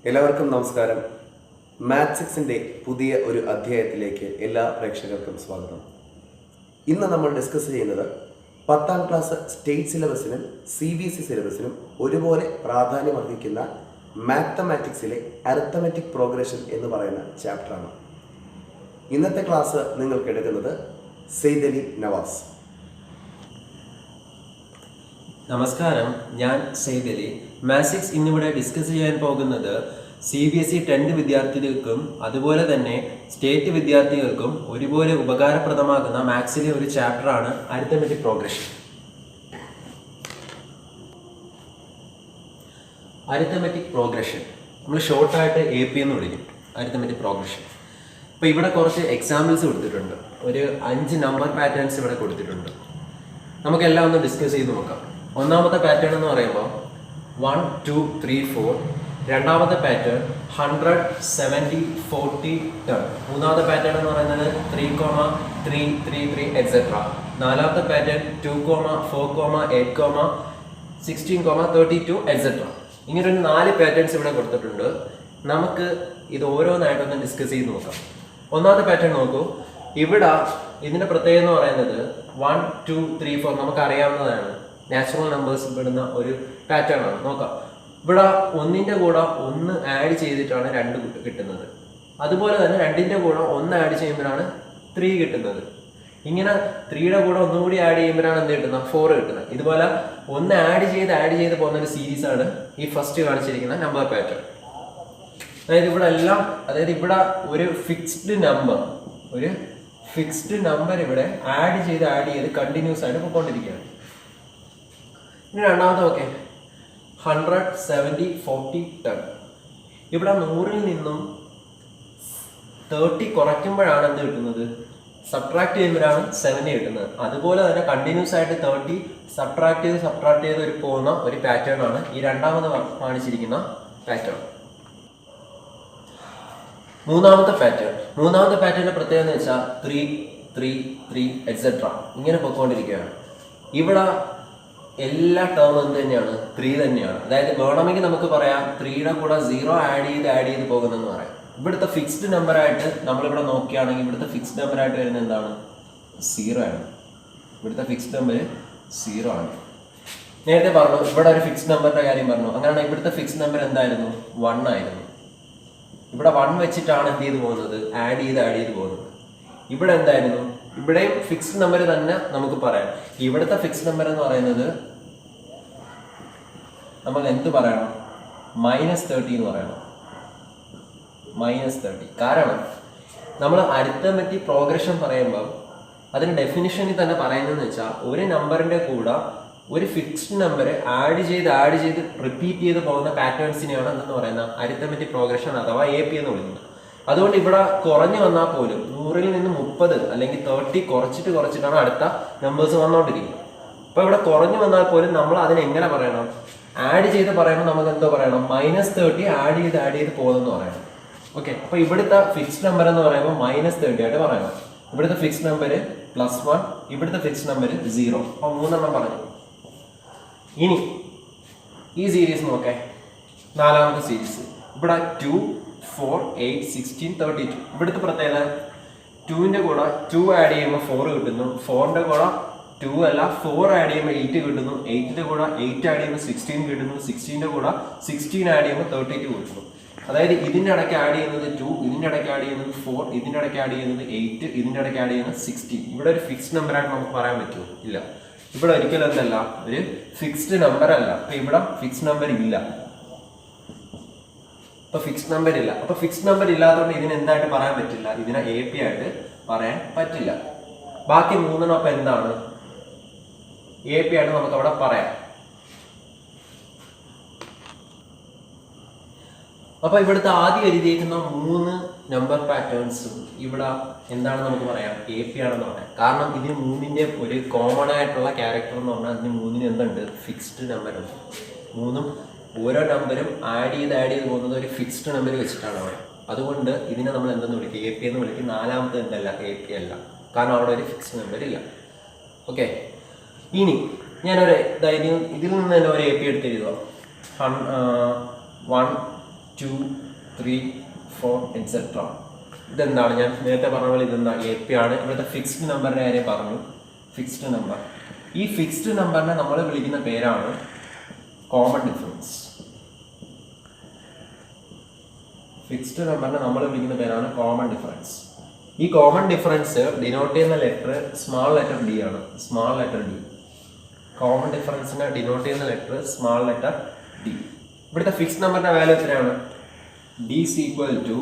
എല്ലാവർക്കും നമസ്കാരം. മാത്സിക്സിൻ്റെ പുതിയ ഒരു അധ്യായത്തിലേക്ക് എല്ലാ പ്രേക്ഷകർക്കും സ്വാഗതം. ഇന്ന് നമ്മൾ ഡിസ്കസ് ചെയ്യുന്നത് 10ാം ക്ലാസ് സ്റ്റേറ്റ് സിലബസിനും CBSE സിലബസിനും ഒരുപോലെ പ്രാധാന്യമർഹിക്കുന്ന മാത്തമാറ്റിക്സിലെ അരിത്തമെറ്റിക് പ്രോഗ്രഷൻ എന്ന് പറയുന്ന ചാപ്റ്ററാണ്. ഇന്നത്തെ ക്ലാസ് നിങ്ങൾക്ക് എടുക്കുന്നത് സെയ്ദ് അലി നവാസ്. നമസ്കാരം, ഞാൻ സെയ്ദ് അലി. മാത്സിക്സ് ഇന്നിവിടെ ഡിസ്കസ് ചെയ്യാൻ പോകുന്നത് CBSE 10th വിദ്യാർത്ഥികൾക്കും അതുപോലെ തന്നെ സ്റ്റേറ്റ് വിദ്യാർത്ഥികൾക്കും ഒരുപോലെ ഉപകാരപ്രദമാകുന്ന മാത്സിലെ ഒരു ചാപ്റ്ററാണ് അരിത്തമെറ്റിക് പ്രോഗ്രഷൻ. അരിത്തമെറ്റിക് പ്രോഗ്രഷൻ നമ്മൾ ഷോർട്ടായിട്ട് AP എന്ന് വിളിക്കും. Arithmetic progression. ഇപ്പോൾ ഇവിടെ കുറച്ച് എക്സാമ്പിൾസ് കൊടുത്തിട്ടുണ്ട്. ഒരു 5 നമ്പർ പാറ്റേൺസ് ഇവിടെ കൊടുത്തിട്ടുണ്ട്. നമുക്കെല്ലാം ഒന്ന് ഡിസ്കസ് ചെയ്ത് നോക്കാം. ഒന്നാമത്തെ പാറ്റേൺ എന്ന് പറയുമ്പോൾ 1, 2, 3, 4. രണ്ടാമത്തെ പാറ്റേൺ 100, 70, 40, 10. മൂന്നാമത്തെ പാറ്റേൺ എന്ന് പറയുന്നത് 3, 3, 3, 3 എക്സെട്ര. നാലാമത്തെ പാറ്റേൺ 2, 4, 8, 16, 32 എക്സെട്ര. ഇങ്ങനെ ഒരു 4 പാറ്റേൺസ് ഇവിടെ കൊടുത്തിട്ടുണ്ട്. നമുക്ക് ഇത് ഓരോന്നായിട്ടൊന്ന് ഡിസ്കസ് ചെയ്ത് നോക്കാം. ഒന്നാമത്തെ പാറ്റേൺ നോക്കൂ. ഇവിടെ ഇതിന്റെ പ്രത്യേകത എന്ന് പറയുന്നത് 1, 2, 3, 4 നമുക്ക് അറിയാവുന്നതാണ്. നാച്ചുറൽ നമ്പേഴ്സിൽ പെടുന്ന ഒരു പാറ്റേൺ ആണ്. നോക്കാം. ഇവിടെ 1ന്റെ കൂടെ 1 ആഡ് ചെയ്തിട്ടാണ് 2 കിട്ടുന്നത്. അതുപോലെ തന്നെ 2ന്റെ കൂടെ 1 ആഡ് ചെയ്യുമ്പോഴാണ് 3 കിട്ടുന്നത്. ഇങ്ങനെ 3യുടെ കൂടെ ഒന്നുകൂടി ആഡ് ചെയ്യുമ്പോഴാണ് എന്ത് കിട്ടുന്നത്? 4 കിട്ടുന്നത്. ഇതുപോലെ 1 ആഡ് ചെയ്ത് പോകുന്ന ഒരു സീരീസ് ആണ് ഈ ഫസ്റ്റ് കാണിച്ചിരിക്കുന്ന നമ്പർ പാറ്റേൺ. അതായത് ഇവിടെ ഒരു ഫിക്സ്ഡ് നമ്പർ ഇവിടെ ആഡ് ചെയ്ത് കണ്ടിന്യൂസ് ആയിട്ട് പോയിക്കൊണ്ടിരിക്കുകയാണ്. ഇനി രണ്ടാമത്തെ ഓക്കെ 100, 70, 40, 10. ഇവിടെ 100ൽ നിന്നും 30 കുറയ്ക്കുമ്പോഴാണ് എന്ത് കിട്ടുന്നത്? സബ്ട്രാക്ട് ചെയ്യുമ്പോഴാണ് 70 കിട്ടുന്നത്. അതുപോലെ തന്നെ കണ്ടിന്യൂസ് ആയിട്ട് 30 സബ്ട്രാക്ട് ചെയ്ത് പോകുന്ന ഒരു പാറ്റേൺ ആണ് ഈ രണ്ടാമത് കാണിച്ചിരിക്കുന്ന പാറ്റേൺ. മൂന്നാമത്തെ പാറ്റേണിന്റെ പ്രത്യേകത എന്ന് വെച്ചാൽ 3, 3, 3 എക്സെട്ര ഇങ്ങനെ പോയിക്കൊണ്ടിരിക്കുകയാണ്. ഇവിടെ എല്ലാ ടേമും എന്ത് തന്നെയാണ്? 3 തന്നെയാണ്. അതായത് വേണമെങ്കിൽ നമുക്ക് പറയാം 3യുടെ കൂടെ 0 ആഡ് ചെയ്ത് പോകുന്നെന്ന് പറയാം. ഇവിടുത്തെ ഫിക്സ്ഡ് നമ്പർ ആയിട്ട് നമ്മളിവിടെ നോക്കുകയാണെങ്കിൽ ഇവിടുത്തെ ഫിക്സ്ഡ് നമ്പർ ആയിട്ട് വരുന്നത് എന്താണ്? 0 ആണ്. ഇവിടുത്തെ ഫിക്സ്ഡ് നമ്പർ 0 ആണ്. നേരത്തെ പറഞ്ഞു ഇവിടെ ഒരു ഫിക്സ്ഡ് നമ്പറിന്റെ കാര്യം പറഞ്ഞു. അങ്ങനെയാണെങ്കിൽ ഇവിടുത്തെ ഫിക്സ്ഡ് നമ്പർ എന്തായിരുന്നു? 1 ആയിരുന്നു. ഇവിടെ 1 വെച്ചിട്ടാണ് എന്ത് ചെയ്ത് പോകുന്നത്? ആഡ് ചെയ്ത് പോകുന്നത്. ഇവിടെ എന്തായിരുന്നു? ഇവിടെയും ഫിക്സ്ഡ് നമ്പർ തന്നെ നമുക്ക് പറയാം. ഇവിടുത്തെ ഫിക്സ്ഡ് നമ്പർ എന്ന് പറയുന്നത് നമ്മൾ എന്ത് പറയണം? -30 എന്ന് പറയണം. -30. കാരണം നമ്മൾ അരിത്തമെറ്റിക് പ്രോഗ്രഷൻ പറയുമ്പോൾ അതിന് ഡെഫിനിഷനിൽ തന്നെ പറയുന്നതെന്ന് വെച്ചാൽ ഒരു നമ്പറിന്റെ കൂടെ ഒരു ഫിക്സ്ഡ് നമ്പർ ആഡ് ചെയ്ത് റിപ്പീറ്റ് ചെയ്ത് പോകുന്ന പാറ്റേൺസിനെയാണ് എന്തെന്ന് പറയുന്നത്? അരിത്തമെറ്റിക് പ്രോഗ്രഷൻ അഥവാ AP എന്ന് വിളിക്കുന്നത്. അതുകൊണ്ട് ഇവിടെ കുറഞ്ഞു വന്നാൽ പോലും 100ൽ നിന്ന് 30 അല്ലെങ്കിൽ 30 കുറച്ചിട്ടാണ് അടുത്ത നമ്പേഴ്സ് വന്നുകൊണ്ടിരിക്കുന്നത്. അപ്പൊ ഇവിടെ കുറഞ്ഞു വന്നാൽ പോലും നമ്മൾ അതിനെ എങ്ങനെ പറയണം? ആഡ് ചെയ്ത് പറയുമ്പോൾ നമുക്ക് എന്തോ പറയണം? -30 ആഡ് ചെയ്ത് പോകുന്നെന്ന് പറയണം. ഓക്കെ. അപ്പൊ ഇവിടുത്തെ ഫിക്സ്ഡ് നമ്പർ എന്ന് പറയുമ്പോൾ -30 ആയിട്ട് പറയണം. ഇവിടുത്തെ ഫിക്സ്ഡ് നമ്പർ +1, ഇവിടുത്തെ ഫിക്സ്ഡ് നമ്പർ 0. അപ്പൊ 3 പറഞ്ഞു. ഇനി ഈ സീരീസ് നോക്കേ. നാലാമത്തെ സീരീസ് ഇവിടെ 2, 4, 8, 16, 32. ഇവിടുത്തെ പ്രത്യേകത 2ന്റെ കൂടെ 2 ആഡ് ചെയ്യുമ്പോൾ 4 കിട്ടുന്നു. 4ന്റെ കൂടെ 2 അല്ല 4 ആഡ് ചെയ്യുമ്പോൾ 8 കിട്ടുന്നു. 8ന്റെ കൂടെ 8 ആഡ് ചെയ്യുമ്പോൾ 16 കിട്ടുന്നു. 16ന്റെ കൂടെ 16 ആഡ് ചെയ്യുമ്പോൾ 32 കിട്ടുന്നു. അതായത് ഇതിന്റെ ഇടയ്ക്ക് ആഡ് ചെയ്യുന്നത് 2, ഇതിന്റെ ഇടയ്ക്ക് ആഡ് ചെയ്യുന്നത് 4, ഇതിന്റെ ഇടയ്ക്ക് ആഡ് ചെയ്യുന്നത് 8, ഇതിന്റെ ഇടയ്ക്ക് ആഡ് ചെയ്യുന്നത് 16. ഇവിടെ ഒരു ഫിക്സ്ഡ് നമ്പർ ആയിട്ട് നമുക്ക് പറയാൻ പറ്റുമോ? ഇല്ല. ഇവിടെ ഒരിക്കലും എന്തല്ല, ഒരു ഫിക്സ്ഡ് നമ്പർ അല്ല. അപ്പൊ ഇവിടെ ഫിക്സ്ഡ് നമ്പർ ഇല്ല. അപ്പൊ ഫിക്സ്ഡ് നമ്പർ ഇല്ലാത്തതുകൊണ്ട് ഇതിന് എന്തായിട്ട് പറയാൻ പറ്റില്ല? ഇതിനെ AP ആയിട്ട് പറയാൻ പറ്റില്ല. ബാക്കി 3 അപ്പൊ എന്താണ്? AP ആയിട്ട് നമുക്ക് അവിടെ പറയാം. അപ്പൊ ഇവിടുത്തെ ആദ്യം എഴുതിയിരിക്കുന്ന 3 നമ്പർ പാറ്റേൺസും ഇവിടെ എന്താണ് നമുക്ക് പറയാം? AP ആണെന്ന് പറയാം. കാരണം ഇതിന് 3ന്റെ ഒരു കോമൺ ആയിട്ടുള്ള ക്യാരക്ടർ എന്ന് പറഞ്ഞാൽ അതിന് 3ന് എന്തുണ്ട്? ഫിക്സ്ഡ് നമ്പർ ഉണ്ട്. 3ഉം ഓരോ നമ്പറും ആഡ് ചെയ്ത് പോകുന്നത് ഒരു ഫിക്സ്ഡ് നമ്പർ വെച്ചിട്ടാണ് അവിടെ. അതുകൊണ്ട് ഇതിനെ നമ്മൾ എന്തെന്ന് വിളിക്കും? AP എന്ന് വിളിക്കും. നാലാമത്തെ എന്തല്ല? AP അല്ല. കാരണം അവിടെ ഒരു ഫിക്സ്ഡ് നമ്പർ ഇല്ല. ഓക്കെ. ഇനി ഞാനൊരു ഇതിൽ നിന്ന് തന്നെ ഒരു AP എടുത്ത് എഴുതുക. 1, 2, 3, 4 എക്സെട്ര. ഇതെന്താണ്? ഞാൻ നേരത്തെ പറഞ്ഞ പോലെ ഇതെന്താ? AP ആണ്. ഇവിടുത്തെ ഫിക്സ്ഡ് നമ്പറിൻ്റെ കാര്യം പറഞ്ഞു. Fixed number. ഈ ഫിക്സ്ഡ് നമ്പറിനെ നമ്മൾ വിളിക്കുന്ന പേരാണ് കോമൺ ഡിഫറൻസ്. ഫിക്സ്ഡ് നമ്പറിനെ നമ്മൾ വിളിക്കുന്ന പേരാണ് കോമൺ ഡിഫറൻസ്. ഈ കോമൺ ഡിഫറൻസ് ഡിനോട്ട് ചെയ്യുന്ന ലെറ്റർ സ്മാൾ ലെറ്റർ ഡി ആണ്. Small letter D. കോമൺ ഡിഫറൻസിനെ ഡിനോട്ട് ചെയ്യുന്ന ലെറ്റർ സ്മാൾ ലെറ്റർ ഡി. ഇവിടുത്തെ ഫിക്സ്ഡ് നമ്പറിന്റെ വാല്യൂ എത്രയാണ്? D is equal to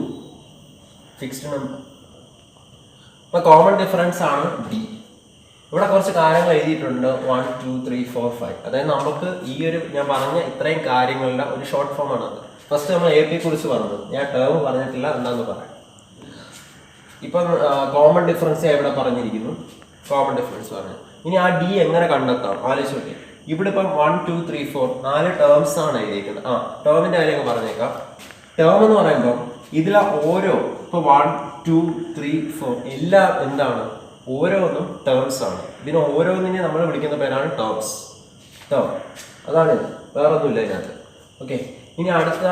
fixed number. അപ്പൊ കോമൺ ഡിഫറൻസ് ആണ് ഡി. ഇവിടെ കുറച്ച് കാര്യങ്ങൾ എഴുതിയിട്ടുണ്ട്. 1, 2, 3, 4, 5. അതായത് നമുക്ക് ഈ ഒരു ഞാൻ പറഞ്ഞ ഇത്രയും കാര്യങ്ങളുടെ ഒരു ഷോർട്ട് ഫോം ആണ്. ഫസ്റ്റ് നമ്മൾ AP കുറിച്ച് പറഞ്ഞു. ഞാൻ ടേം പറഞ്ഞിട്ടില്ല, എന്താന്ന് പറയാം. ഇപ്പം കോമൺ ഡിഫറൻസ് ഇവിടെ പറഞ്ഞിരിക്കുന്നു. കോമൺ ഡിഫറൻസ് പറഞ്ഞു. ഇനി ആ ഡി എങ്ങനെ കണ്ടെത്താം? ആലോചിച്ച് നോക്കി. ഇവിടെ ഇപ്പം 1, 2, 3, 4 4 ടേംസ് ആണ് എഴുതിയിരിക്കുന്നത്. ടേമിന്റെ കാര്യം പറഞ്ഞേക്കാം. ടേം എന്ന് പറയുമ്പോൾ ഇതിലെ ഓരോ ഇപ്പൊ 1, 2, 3, 4 എല്ലാം എന്താണ്? ഓരോന്നും ടേംസ് ആണ്. ഇതിന് ഓരോന്നിനെ നമ്മൾ വിളിക്കുന്ന പേരാണ് ടേംസ്. ടേം അതാണ്, വേറെ ഒന്നുമില്ല ഇതിനകത്ത്. ഓക്കെ. ഇനി അടുത്ത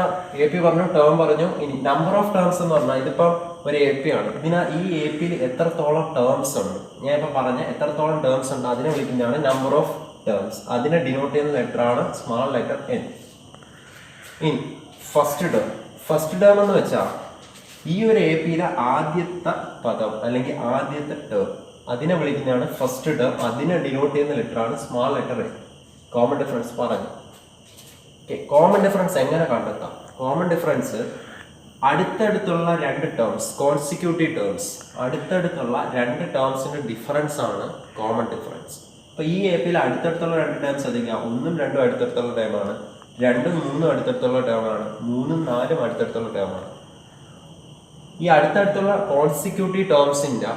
AP പറഞ്ഞു, ടേം പറഞ്ഞു. ഇനി നമ്പർ ഓഫ് ടേംസ് എന്ന് പറഞ്ഞാൽ ഇതിപ്പം ഒരു AP ആണ്. ഈ APയിൽ എത്രത്തോളം ടേംസ് ഉണ്ട്, ഞാൻ ഇപ്പം പറഞ്ഞ എത്രത്തോളം ടേംസ് ഉണ്ട് അതിനെ വിളിക്കുന്നതാണ് നമ്പർ ഓഫ് ടേംസ്. അതിനെ ഡിനോട്ട് ചെയ്യുന്ന ലെറ്റർ ആണ് സ്മാൾ ലെറ്റർ N. ഇനി ഫസ്റ്റ് ടേം. ഫസ്റ്റ് ടേം എന്ന് വെച്ചാൽ ഈ ഒരു APയിലെ ആദ്യത്തെ പദം അല്ലെങ്കിൽ ആദ്യത്തെ ടേം, അതിനെ വിളിക്കുന്നതാണ് ഫസ്റ്റ് ടേം. അതിനെ ഡിനോട്ട് ചെയ്യുന്ന ലെറ്റർ ആണ് small letter N. Common difference പറഞ്ഞു. കോമൺ ഡിഫറൻസ് എങ്ങനെ കണ്ടെത്താം? കോമൺ ഡിഫറൻസ് അടുത്തടുത്തുള്ള രണ്ട് ടേംസ്, കോൺസിക്യൂട്ടീവ് ടേംസ്, അടുത്തടുത്തുള്ള രണ്ട് ടേംസിന്റെ ഡിഫറൻസ് ആണ് കോമൺ ഡിഫറൻസ്. അപ്പൊ ഈ APയിൽ അടുത്തടുത്തുള്ള രണ്ട് ടേംസ് അധികം 1ഉം 2ഉം അടുത്തടുത്തുള്ള ടേമാണ്, 2ഉം 3ഉം അടുത്തടുത്തുള്ള ടേമാണ്, 3ഉം 4ഉം അടുത്തടുത്തുള്ള ടേമാണ്. ഈ അടുത്തടുത്തുള്ള കോൺസിക്യൂട്ടീവ് ടേംസിന്റെ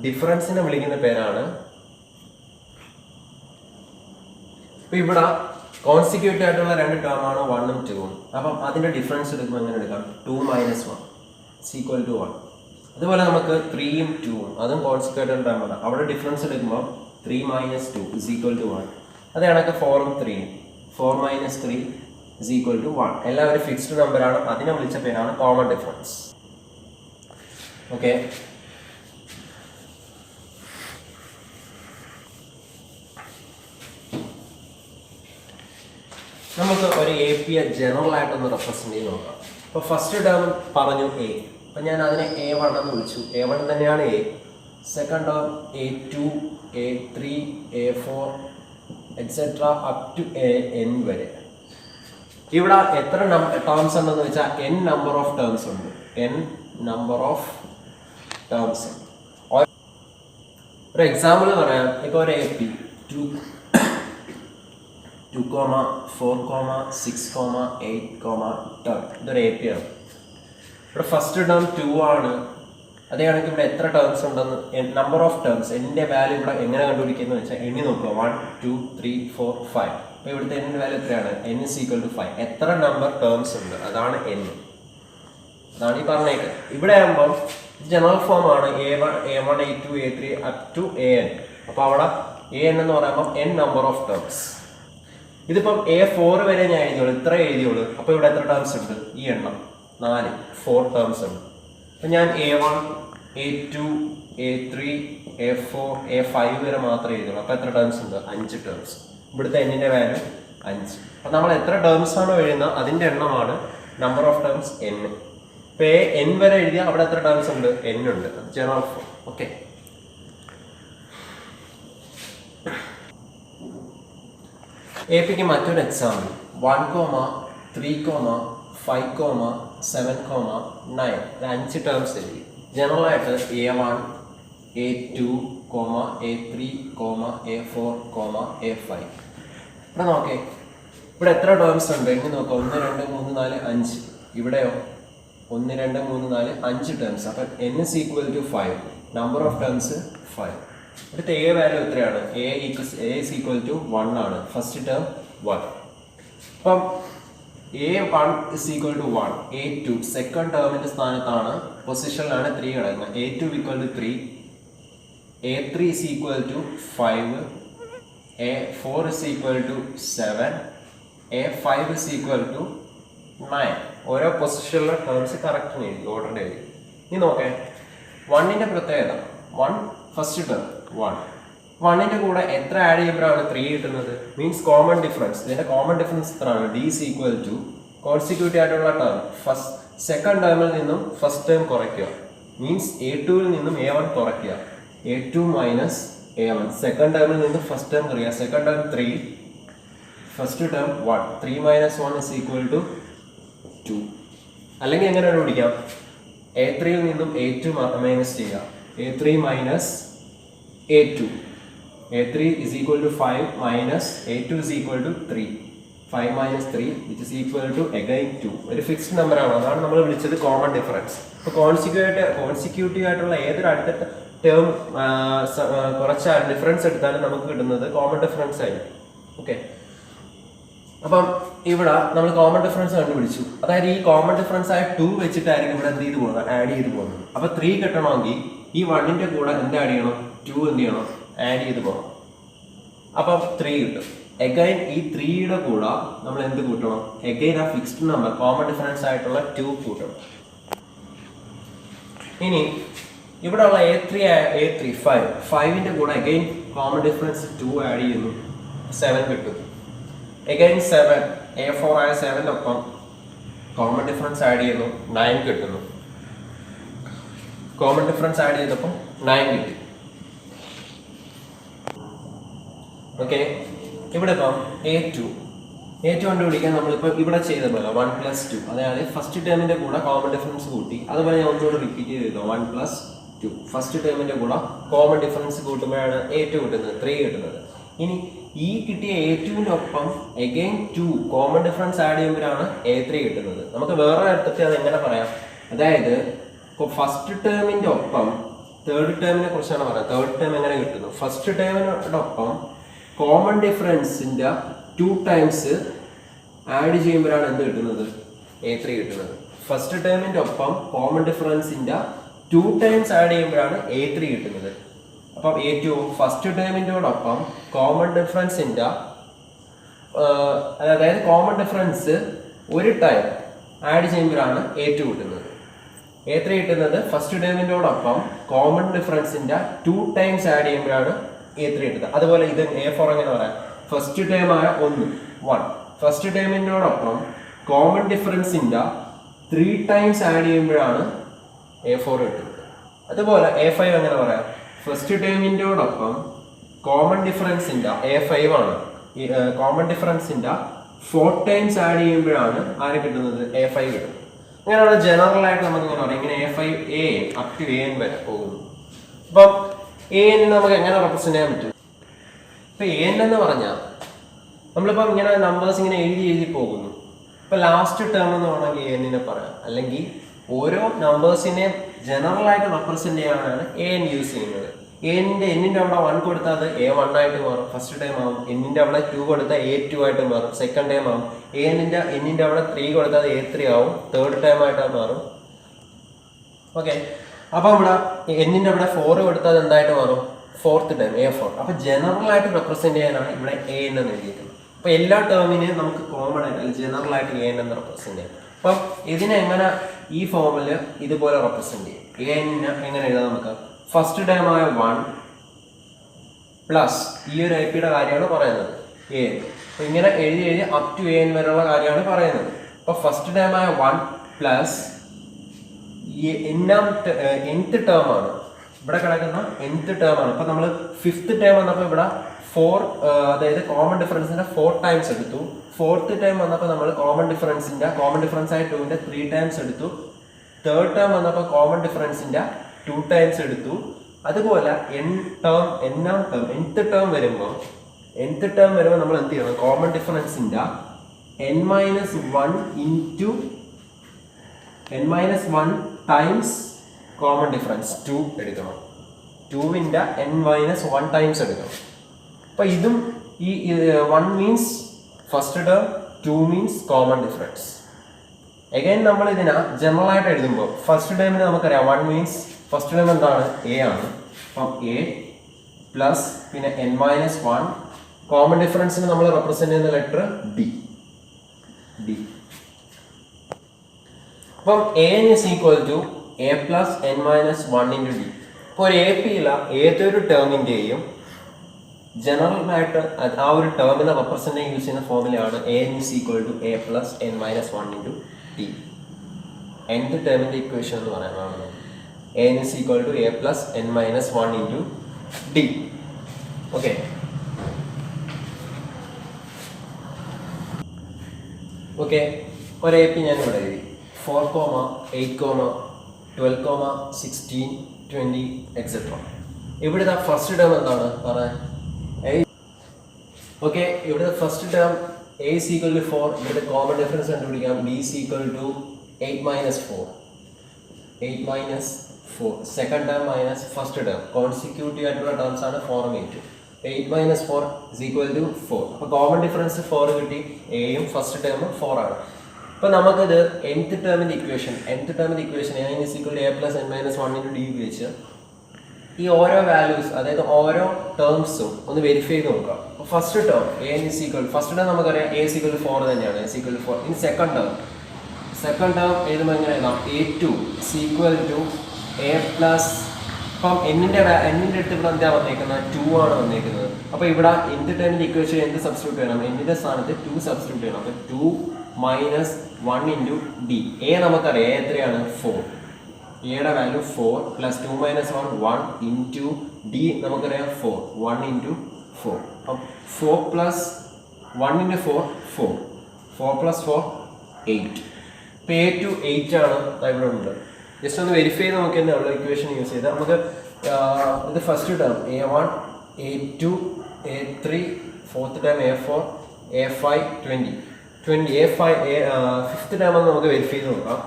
ഡിഫറൻസിനെ വിളിക്കുന്ന പേരാണ്, ഇപ്പൊ ഇവിടെ കോൺസിക്യൂട്ടീവ് ആയിട്ടുള്ള രണ്ട് ടേം ആണ് 1ഉം 2ഉം. അപ്പം അതിന്റെ ഡിഫറൻസ് എടുക്കുമ്പോൾ എങ്ങനെ എടുക്കാം? 2 - 1 = 1. അതുപോലെ നമുക്ക് 3ഉം 2ഉം അതും കോൺസിക്യൂട്ടീവ് ടേം ആണ്. അവിടെ ഡിഫറൻസ് എടുക്കുമ്പോൾ 3 - 2 = 1. അത് കണക്ക് 4ഉം 3ഉം 4 - 3 = 1. എല്ലാം ഒരു ഫിക്സ്ഡ് നമ്പറാണ്. അതിനെ വിളിച്ച പേരാണ് കോമൺ ഡിഫറൻസ്. ഓക്കെ. നമുക്ക് ഒരു APയെ ജനറൽ ആയിട്ടൊന്ന് റെപ്രസെന്റ് ചെയ്ത് നോക്കാം. അപ്പോൾ ഫസ്റ്റ് ടേം പറഞ്ഞു A. അപ്പം ഞാൻ അതിനെ A1 എന്ന് വിളിച്ചു. A1 തന്നെയാണ് A. Second term A2, A3, A4 etcetera up to AN വരെ. ഇവിടെ എത്ര ടേംസ് ഉണ്ടെന്ന് വെച്ചാൽ N നമ്പർ ഓഫ് ടേംസ് ഉണ്ട്. N number of terms. ഒരു എക്സാമ്പിൾ പറയാം. ഇപ്പോൾ ഒരു AP 2, 4, 6, 8, 10. ഇതൊരു AP ആണ്. ഇവിടെ ഫസ്റ്റ് ടേം 2 ആണ്. അതേ കണക്ക് ഇവിടെ എത്ര ടേംസ് ഉണ്ടെന്ന്, നമ്പർ ഓഫ് ടേംസ്, എൻ്റെ വാല്യൂ ഇവിടെ എങ്ങനെ കണ്ടുപിടിക്കുന്നത് വെച്ചാൽ എണ്ണി നോക്കുക. 1, 2, 3, 4, 5. അപ്പോൾ ഇവിടുത്തെ എൻ്റെ വാല്യൂ എത്രയാണ്? N = 5. എത്ര നമ്പർ ടേംസ് ഉണ്ട് അതാണ് N. അതാണ് ഈ പറഞ്ഞേക്ക്. ഇവിടെ ആകുമ്പം ജനറൽ ഫോം ആണ്. A1, A2, A3 up to AN. അപ്പോൾ അവിടെ AN എന്ന് പറയുമ്പോൾ N നമ്പർ ഓഫ് ടേംസ്. ഇതിപ്പം A4 വരെ ഞാൻ എഴുതിയോളൂ, ഇത്ര എഴുതിയോളൂ. അപ്പോൾ ഇവിടെ എത്ര ടേംസ് ഉണ്ട്? ഈ എണ്ണം 4 ടേംസ് ഉണ്ട്. അപ്പം ഞാൻ A1, A2, A3, A4, A5 വരെ മാത്രമേ എഴുതുള്ളൂ. അപ്പോൾ എത്ര ടേംസ് ഉണ്ട്? 5 ടേംസ്. ഇവിടുത്തെ N-ന്റെ വാല്യൂ 5. അപ്പം നമ്മൾ എത്ര ടേംസ് ആണോ എഴുതുന്നത് അതിൻ്റെ എണ്ണമാണ് നമ്പർ ഓഫ് ടേംസ് N. ഇപ്പോൾ N വരെ എഴുതിയാൽ അവിടെ എത്ര ടേംസ് ഉണ്ട്? N ഉണ്ട്. അത് ജനറൽ ഫോം. ഓക്കെ. APക്ക് മറ്റൊരു എക്സാമ്പിൾ 1, 3, 5, 7, 9. 5 ടേംസ് എഴുതി. ജനറൽ ആയിട്ട് A1, A2, A3, A4, A5. ഇവിടെ നോക്കേ, ഇവിടെ എത്ര ടേംസ് ഉണ്ട്? എങ്ങനെ നോക്കാം. 1, 2, 3, 4, 5. ഇവിടെയോ 1, 2, 3, 4, 5 ടേംസ്. അപ്പം N = 5. Number of terms 5. ഇവിടുത്തെ A വാല്യൂ എത്രയാണ്? A = 1 ആണ്. First term 1. അപ്പം A1 = 1. A2 സെക്കൻഡ് ടേമിന്റെ സ്ഥാനത്താണ്, പൊസിഷനിലാണ് 3 കിടക്കുന്നത്. A2 = 3. A3 = 5. A4 = 7. A5 = 9. ഓരോ പൊസിഷനിലെ ടേംസ് കറക്റ്റ് എഴുതി ഓർഡറിൻ്റെ എഴുതി. ഇനി നോക്കേ, 1ന്റെ പ്രത്യേകത 1 ഫസ്റ്റ് ടേം 1ന്റെ കൂടെ എത്ര ആഡ് ചെയ്യുമ്പോഴാണ് 3 കിട്ടുന്നത്? Means common difference. ഇതിന്റെ കോമൺ ഡിഫറൻസ് എത്രയാണ്? d is equal to consecutive ആയിട്ടുള്ള ടേം സെക്കൻഡ് ടേമിൽ നിന്നും ഫസ്റ്റ് ടേം കുറയ്ക്കുക. മീൻസ് a2ൽ നിന്നും a1 കുറയ്ക്കുക. a2 മൈനസ് a1 സെക്കൻഡ് ടേമിൽ നിന്നും ഫസ്റ്റ് ടേം കുറയ്ക്കുക. Second term 3, first term 1. 3 minus 1 is equal to 2. അല്ലെങ്കിൽ എങ്ങനെ പിടിക്കാം? a3ൽ നിന്നും a2 മൈനസ് ചെയ്യുക. a3 minus a2. a3 is equal to 5 minus a2 is equal to 3. 5 minus 3 which is equal to again 2. ഒരു fixed number ആണ്. അതാണ് നമ്മൾ വിളിച്ചത് കോമൺ ഡിഫറൻസ്. ഇപ്പോൾ കോൺസിക്യൂട്ടീവ് ആയിട്ടുള്ള ഏതൊരു അടുത്ത ടേം കുറച്ച് ഡിഫറൻസ് എടുത്താലും നമുക്ക് കിട്ടുന്നത് കോമൺ ഡിഫറൻസ് ആയിരിക്കും. ഓക്കെ, അപ്പം ഇവിടെ നമ്മൾ കോമൺ ഡിഫറൻസ് കണ്ടുപിടിച്ചു. അതായത് ഈ കോമൺ ഡിഫറൻസ് ആയ 2 വെച്ചിട്ടായിരിക്കും ഇവിടെ എന്ത് ചെയ്ത് പോകുന്നത്? ആഡ് ചെയ്ത് പോകുന്നത്. അപ്പൊ 3 കിട്ടണമെങ്കിൽ ഈ 1ന്റെ കൂടെ എന്ത് ആഡ് ചെയ്യണം? 2 എന്ത് ചെയ്യണം? ആഡ് ചെയ്ത് പോകണം. അപ്പം 3 കിട്ടും. എഗൈൻ ഈ 3യുടെ കൂടെ നമ്മൾ എന്ത് കൂട്ടണം? എഗൈൻ ആ ഫിക്സ്ഡ് നമ്പർ കോമൺ ഡിഫറൻസ് ആയിട്ടുള്ള 2 കൂട്ടണം. ഇനി ഇവിടെ ഉള്ള a3 5ന്റെ കൂടെ എഗൈൻ കോമൺ ഡിഫറൻസ് 2 ആഡ് ചെയ്യുന്നു. 7 കിട്ടും. എഗൈൻ 7 a4 ആയ 7ന്റെ ഒപ്പം കോമൺ ഡിഫറൻസ് ആഡ് ചെയ്യുന്നു. 9 കിട്ടുന്നു. കോമൺ ഡിഫറൻസ് ആഡ് ചെയ്തപ്പോൾ 9 കിട്ടി. ഓക്കെ, ഇവിടെ ഇപ്പം a2 കണ്ടുപിടിക്കാൻ നമ്മളിപ്പോൾ ഇവിടെ ചെയ്ത പോലെ 1 + 2, അതായത് ഫസ്റ്റ് ടേമിന്റെ കൂടെ കോമൺ ഡിഫറൻസ് കൂട്ടി. അതുപോലെ ഞാൻ ഒന്നുകൂടെ റിപ്പീറ്റ് ചെയ്തോ, 1 + 2 ഫസ്റ്റ് ടേമിന്റെ കൂടെ കോമൺ ഡിഫറൻസ് കൂട്ടുമ്പോഴാണ് a2 കിട്ടുന്നത്, 3 കിട്ടുന്നത്. ഇനി ഈ കിട്ടിയ a2ന്റെ ഒപ്പം അഗൈൻ 2 കോമൺ ഡിഫറൻസ് ആഡ് ചെയ്യുമ്പോഴാണ് a3 കിട്ടുന്നത്. നമുക്ക് വേറെ അർത്ഥത്തിൽ അത് എങ്ങനെ പറയാം? അതായത് ഫസ്റ്റ് ടേമിന്റെ ഒപ്പം തേർഡ് ടേമിനെ കുറിച്ചാണ് പറയുന്നത്. തേർഡ് ടേം എങ്ങനെ കിട്ടുന്നു? ഫസ്റ്റ് ടേമിനോടൊപ്പം കോമൺ ഡിഫറൻസിന്റെ 2 ടൈംസ് ആഡ് ചെയ്യുമ്പോഴാണ് എന്ത് കിട്ടുന്നത്? a3 കിട്ടുന്നത്. ഫസ്റ്റ് ടേമിന്റെ ഒപ്പം കോമൺ ഡിഫറൻസിന്റെ 2 ടൈംസ് ആഡ് ചെയ്യുമ്പോഴാണ് a3 കിട്ടുന്നത്. അപ്പം a2 ഫസ്റ്റ് ടേമിൻ്റെയോടൊപ്പം കോമൺ ഡിഫറൻസിന്റെ അതായത് കോമൺ ഡിഫറൻസ് ഒരു ടൈം ആഡ് ചെയ്യുമ്പോഴാണ് a2 കിട്ടുന്നത്. a3 കിട്ടുന്നത് ഫസ്റ്റ് ടേമിൻ്റെയോടൊപ്പം കോമൺ ഡിഫറൻസിന്റെ 2 ടൈംസ് ആഡ് ചെയ്യുമ്പോഴാണ് a3 കിട്ടുന്നത്. അതുപോലെ ഇത് a4 എങ്ങനെ പറയാം? ഫസ്റ്റ് ടേം ആയ 1 ഫസ്റ്റ് ടേമിൻ്റെയോടൊപ്പം കോമൺ ഡിഫറൻസിന്റെ 3 ടൈംസ് ആഡ് ചെയ്യുമ്പോഴാണ് a4 കിട്ടുന്നത്. അതുപോലെ a5 എങ്ങനെ പറയാം? ഫസ്റ്റ് ടേമിൻ്റെയോടൊപ്പം കോമൺ ഡിഫറൻസിന്റെ a5 ആണ്, കോമൺ ഡിഫറൻസിന്റെ 4 ടൈംസ് ആഡ് ചെയ്യുമ്പോഴാണ് ആര് കിട്ടുന്നത്? a5 കിട്ടുന്നത്. അങ്ങനെയുള്ള ജനറൽ ആയിട്ട് നമുക്ക് ഇങ്ങനെ പറയാം. ഇങ്ങനെ a5 അപ് ടു an വരെ പോകുന്നു. അപ്പം an നമുക്ക് എങ്ങനെ റെപ്രസെന്റ് ചെയ്യാൻ പറ്റും? ഇപ്പൊ an എന്ന് പറഞ്ഞാൽ നമ്മളിപ്പം ഇങ്ങനെ നമ്പേഴ്സ് ഇങ്ങനെ എഴുതി പോകുന്നു. ഇപ്പൊ ലാസ്റ്റ് ടേം എന്ന് വേണമെങ്കിൽ an പറയാം. അല്ലെങ്കിൽ ഓരോ നമ്പേഴ്സിനെയും ജനറൽ ആയിട്ട് റെപ്രസെന്റ് ചെയ്യാനാണ് an യൂസ് ചെയ്യുന്നത്. എന്നിന്റെ അവിടെ 1 കൊടുത്താൽ അത് a1 ആയിട്ട് മാറും, ഫസ്റ്റ് ടൈം ആവും. എന്നിന്റെ അവിടെ 2 കൊടുത്താൽ a2 ആയിട്ട് മാറും, സെക്കൻഡ് ടൈം ആവും. എന്നിന്റെ അവിടെ 3 കൊടുത്താൽ a3 ആവും, തേർഡ് ടൈം ആയിട്ട് മാറും. ഓക്കെ, അപ്പൊ ഇവിടെ എന്നിന്റെ അവിടെ 4 കൊടുത്താൽ എന്തായിട്ട് മാറും? Fourth time a4. അപ്പൊ ജനറൽ ആയിട്ട് റെപ്രസെന്റ് ചെയ്യാനാണ് ഇവിടെ an എന്ന് എഴുതിയിരിക്കുന്നത്. അപ്പൊ എല്ലാ ടേമിനെയും നമുക്ക് കോമൺ ആയിട്ട് അല്ലെങ്കിൽ ജനറൽ ആയിട്ട് an എന്ന് റെപ്രസെന്റ് ചെയ്യാം. അപ്പം ഇതിനെങ്ങനെ ഈ ഫോമില് ഇതുപോലെ റെപ്രസെന്റ് ചെയ്യും? an എങ്ങനെ എഴുതാം നമുക്ക്? ഫസ്റ്റ് ടൈം ആയ 1 പ്ലസ് ഈ ഒരു ഐപിയുടെ കാര്യമാണ് പറയുന്നത് an. അപ്പൊ ഇങ്ങനെ എഴുതി അപ് ടു an വരെയുള്ള കാര്യമാണ് പറയുന്നത്. അപ്പൊ ഫസ്റ്റ് ടൈം ആയ 1 പ്ലസ് nth ടേം ആണ് ഇവിടെ കിടക്കുന്ന nth ടേം ആണ്. അപ്പൊ നമ്മൾ ഫിഫ്ത്ത് ടൈം വന്നപ്പോൾ ഇവിടെ 4 അതായത് കോമൺ ഡിഫറൻസിന്റെ 4 ടൈംസ് എടുത്തു. ഫോർത്ത് ടൈം വന്നപ്പോൾ നമ്മൾ കോമൺ ഡിഫറൻസ് ആയ 2ന്റെ 3 ടൈംസ് എടുത്തു. തേർഡ് ടേം വന്നപ്പോൾ കോമൺ ഡിഫറൻസിന്റെ 2 ടൈംസ് എടുത്തു. അതുപോലെ nth ടേം വരുമ്പോൾ നമ്മൾ എന്ത് ചെയ്യണം? കോമൺ ഡിഫറൻസിന്റെ n-1 ടൈംസ് കോമൺ ഡിഫറൻസ് 2 എടുക്കണം. 2ന്റെ n-1 ടൈംസ് എടുക്കണം. അപ്പൊ ഇതും ഈ 1 means first term, 2 means common difference. Again നമ്മൾ ഇതിനെ ജനറൽ ആയിട്ട് എഴുതുമ്പോൾ ഫസ്റ്റ് ടേമിന് നമുക്കറിയാം 1 മീൻസ് ഫസ്റ്റ് ടേം എന്താണ്? a ആണ്. അപ്പം a പ്ലസ് പിന്നെ n-1 കോമൺ ഡിഫറൻസിന് നമ്മൾ റെപ്രസെന്റ് ചെയ്യുന്ന ലെറ്റർ d. അപ്പം an is equal to a plus n minus 1 into d. അപ്പോൾ ഒരു എ പിയില ഏതൊരു ടേമിൻ്റെയും ജനറലായിട്ട് ആ ഒരു ടേമിനെ റെപ്രസെൻ്റ് യൂസ് ചെയ്യുന്ന ഫോമിലാണ് an is equal to a plus n minus 1 into d. nth ടേമിൻ്റെ ഇക്വേഷൻ എന്ന് പറയുന്നതാണ് an is equal to a plus n minus 1 into d. Okay, okay, ഒരു എ പി ഞാൻ ഇവിടെ എഴുതി 4, 8, 12, 16, 20 എക്സെട്ര. ഇവിടുത്തെ ഫസ്റ്റ് ടേം എന്താണ് പറയാൻ? ഓക്കെ, ഇവിടുത്തെ first term a is equal to 4. ഇവിടുത്തെ കോമൺ ഡിഫറൻസ് കണ്ടുപിടിക്കാം. b is equal to 8 minus 4. 8 minus 4. Second term minus first term. Consecutive ആയിട്ടുള്ള ടേംസ് ആണ് 4 8. 8 minus 4 is equal to 4. അപ്പോൾ കോമൺ ഡിഫറൻസ് 4 കിട്ടി. എയും ഫസ്റ്റ് ടേമും 4 ആണ്. അപ്പോൾ നമുക്കത് nth ടേമിൻ്റെ equation a is equal to a plus n minus 1 into d ഉപയോഗിച്ച് ഈ ഓരോ വാല്യൂസ്, അതായത് ഓരോ ടേംസും ഒന്ന് വെരിഫൈ ചെയ്ത് നോക്കാം. അപ്പോൾ ഫസ്റ്റ് ടേം ഫസ്റ്റ് ടേം നമുക്കറിയാം a is equal to 4 തന്നെയാണ്. a is equal to 4. ഇനി സെക്കൻഡ് ടേം എഴുതുമ്പോൾ എങ്ങനെ എഴുതാം? a2 is equal to a plus, അപ്പം എന്നിൻ്റെ അടുത്ത് ഇവിടെ എന്താ വന്നേക്കുന്നത്? 2 ആണ് വന്നേക്കുന്നത്. അപ്പോൾ ഇവിടെ nth ടേമിൻ്റെ ഇക്വേഷൻ എന്ത് സബ്സ്റ്റിറ്റ്യൂട്ട് ചെയ്യണം? എന്നിൻ്റെ സ്ഥാനത്ത് 2 സബ്സ്റ്റിറ്റ്യൂട്ട് ചെയ്യണം. അപ്പോൾ 2 minus 1 into d. a നമുക്കറിയാം, a എത്രയാണ്? 4. എയുടെ value 4 plus 2 minus 1 1 into d നമുക്കറിയാം 4. 1 into 4. അപ്പം 4 plus 1 into 4 4. 4 plus 4 8. അപ്പോൾ a2 8 ആണ് ഇവിടെ ഉണ്ട്. ജസ്റ്റ് ഒന്ന് വെരിഫൈ ചെയ്ത് നമുക്ക് തന്നെ ഉള്ള ഇക്വേഷൻ യൂസ് ചെയ്താൽ നമുക്ക് ഇത് first term a1 a2 a3 fourth term a4 a5 20 a5 fifth term എന്ന് നമുക്ക് വെരിഫൈ ചെയ്ത് നോക്കാം.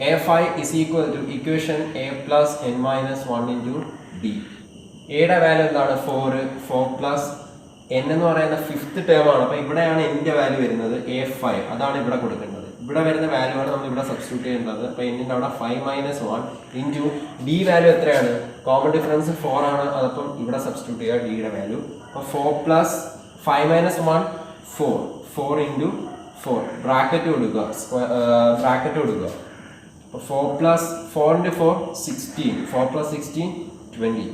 a5 is equal to equation a plus n minus 1 into d. എയുടെ വാല്യൂ എന്താണ്? 4 plus n എന്ന് പറയുന്ന ഫിഫ്ത്ത് ടേം ആണ്. അപ്പോൾ ഇവിടെയാണ് എൻ്റെ വാല്യൂ വരുന്നത് a5. അതാണ് ഇവിടെ കൊടുക്കേണ്ടത്. ഇവിടെ വരുന്ന വാല്യൂ ആണ് നമ്മൾ ഇവിടെ സബ്സ്റ്റിറ്റ്യൂട്ട് ചെയ്യേണ്ടത്. അപ്പോൾ എന്നിൻ്റെ അവിടെ 5 minus 1 into d വാല്യൂ എത്രയാണ്? കോമൺ ഡിഫറൻസ് 4 ആണ്. അതപ്പം ഇവിടെ സബ്സ്റ്റിറ്റ്യൂട്ട് ചെയ്യുക ഡിയുടെ വാല്യൂ. അപ്പോൾ 4 plus 5 minus 1 4 into 4 ബ്രാക്കറ്റ് കൊടുക്കുക. അപ്പോൾ 4 plus 4 into 4 16. 4 plus 16 20.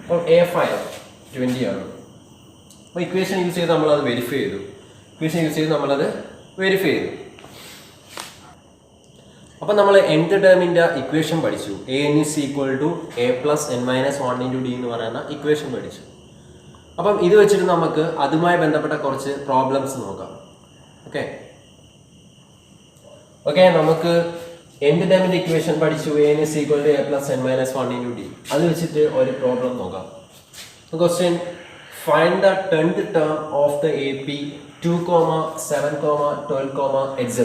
അപ്പോൾ a5 20 ആണ്. അപ്പോൾ ഇക്വേഷൻ യൂസ് ചെയ്ത് നമ്മളത് വെരിഫൈ ചെയ്തു. അപ്പോൾ നമ്മൾ nth ടേമിൻ്റെ ഇക്വേഷൻ പഠിച്ചു. an is equal to a plus n minus 1 into d എന്ന് പറയുന്ന ഇക്വേഷൻ പഠിച്ചു. അപ്പം ഇത് വെച്ചിട്ട് നമുക്ക് അതുമായി ബന്ധപ്പെട്ട കുറച്ച് പ്രോബ്ലംസ് നോക്കാം. ഓക്കെ, നമുക്ക് nth ടേമിൻ്റെ ഇക്വേഷൻ പഠിച്ചു. an is equal to a plus n minus 1 into d. അത് വെച്ചിട്ട് ഒരു പ്രോബ്ലം നോക്കാം. Question: find the 10th term of the AP 2, 7, 12, etc.